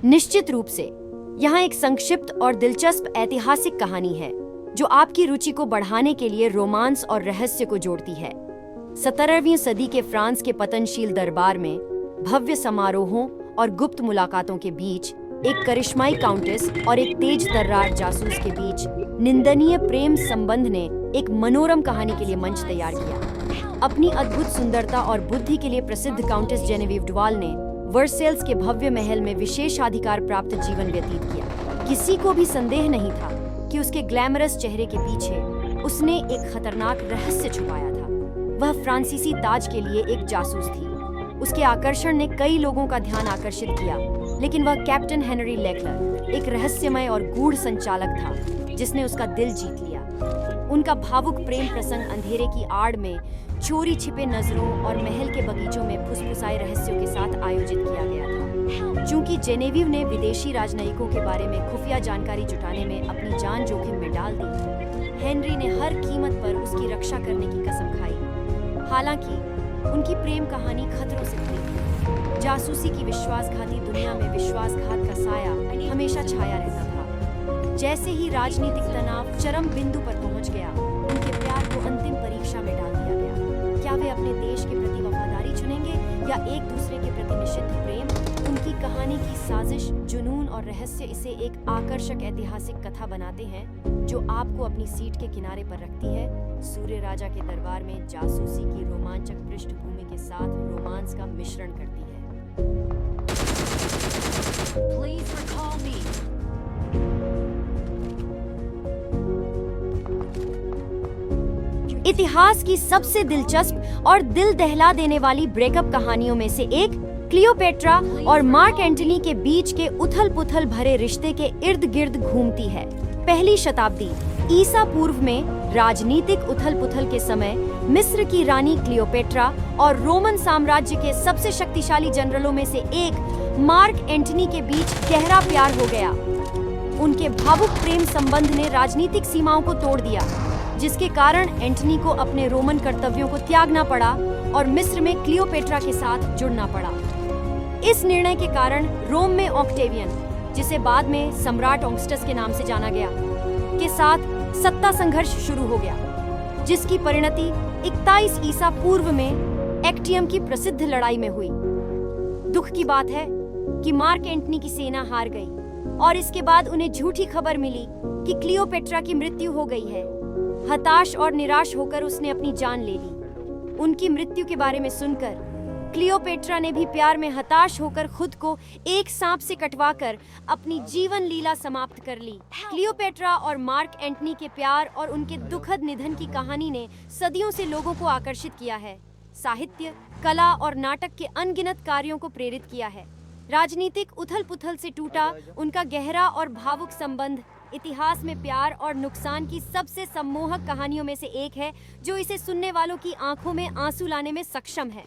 निश्चित रूप से यहाँ एक संक्षिप्त और दिलचस्प ऐतिहासिक कहानी है जो आपकी रुचि को बढ़ाने के लिए रोमांस और रहस्य को जोड़ती है। 17वीं सदी के फ्रांस के पतनशील दरबार में भव्य समारोहों और गुप्त मुलाकातों के बीच एक करिश्माई काउंटेस और एक तेज तर्रार जासूस के बीच निंदनीय प्रेम संबंध ने एक मनोरम कहानी के लिए मंच तैयार किया। अपनी अद्भुत सुंदरता और बुद्धि के लिए प्रसिद्ध काउंटेस जेनेविव डुवाल ने वर्सेल्स के भव्य महल में विशेषाधिकार प्राप्त जीवन व्यतीत किया। किसी को भी संदेह नहीं था कि उसके ग्लैमरस चेहरे के पीछे उसने एक खतरनाक रहस्य छुपाया था। वह फ्रांसीसी ताज के लिए एक जासूस थी। उसके आकर्षण ने कई लोगों का ध्यान आकर्षित किया, लेकिन वह कैप्टन हेनरी लेक्लर एक रहस्यमय और गूढ़ संचालक था जिसने उसका दिल जीत लिया। उनका भावुक प्रेम प्रसंग अंधेरे की आड़ में चोरी छिपे नजरों और महल के बगीचों में फुसफुसाए रहस्यों के साथ आयोजित किया गया था। चूंकि जेनेविव ने विदेशी राजनयिकों के बारे में खुफिया जानकारी जुटाने में अपनी जान जोखिम में डाल दी, हेनरी ने हर कीमत पर उसकी रक्षा करने की कसम खाई। हालांकि उनकी प्रेम कहानी खतरों से भरी थी। जासूसी की विश्वासघाती दुनिया में विश्वासघात का साया हमेशा छाया रहता था। जैसे ही राजनीतिक तनाव चरम बिंदु पर पहुंच गया, उनके प्यार को अंतिम परीक्षा में डाल दिया गया। क्या वे अपने देश के प्रति वफादारी चुनेंगे या एक दूसरे के प्रति निषिद्ध प्रेम? उनकी कहानी की साजिश, जुनून और रहस्य इसे एक आकर्षक ऐतिहासिक कथा बनाते हैं जो आपको अपनी सीट के किनारे पर रखती है। सूर्य राजा के दरबार में जासूसी की रोमांचक पृष्ठभूमि के साथ रोमांस का मिश्रण करती है। Please recall me. इतिहास की सबसे दिलचस्प और दिल दहला देने वाली ब्रेकअप कहानियों में से एक क्लियोपेट्रा और मार्क एंटनी के बीच के उथल-पुथल भरे रिश्ते के इर्द-गिर्द घूमती है। पहली शताब्दी ईसा पूर्व में राजनीतिक उथल-पुथल के समय मिस्र की रानी क्लियोपेट्रा और रोमन साम्राज्य के सबसे शक्तिशाली जनरलों में से एक मार्क एंटनी के बीच गहरा प्यार हो गया। उनके भावुक प्रेम संबंध ने राजनीतिक सीमाओं को तोड़ दिया, जिसके कारण एंटनी को अपने रोमन कर्तव्यों को त्यागना पड़ा और मिस्र में क्लियोपेट्रा के साथ जुड़ना पड़ा। इस निर्णय के कारण रोम में ऑक्टेवियन, जिसे बाद में सम्राट ऑगस्टस के नाम से जाना गया, के साथ सत्ता संघर्ष शुरू हो गया, जिसकी परिणति 21 ईसा पूर्व में एक्टियम की प्रसिद्ध लड़ाई में हुई। दुख की बात है कि मार्क एंटनी की सेना हार गई और इसके बाद उन्हें झूठी खबर मिली कि क्लियोपेट्रा की मृत्यु हो गई है। हताश और निराश होकर उसने अपनी जान ले ली। उनकी मृत्यु के बारे में सुनकर क्लियोपेट्रा ने भी प्यार में हताश होकर खुद को एक सांप से कटवाकर अपनी जीवन लीला समाप्त कर ली। क्लियोपेट्रा और मार्क एंटनी के प्यार और उनके दुखद निधन की कहानी ने सदियों से लोगों को आकर्षित किया है, साहित्य, कला और नाटक के अनगिनत कार्यों को प्रेरित किया है। राजनीतिक उथल-पुथल से टूटा उनका गहरा और भावुक संबंध इतिहास में प्यार और नुकसान की सबसे सम्मोहक कहानियों में से एक है, जो इसे सुनने वालों की आंखों में आंसू लाने में सक्षम है।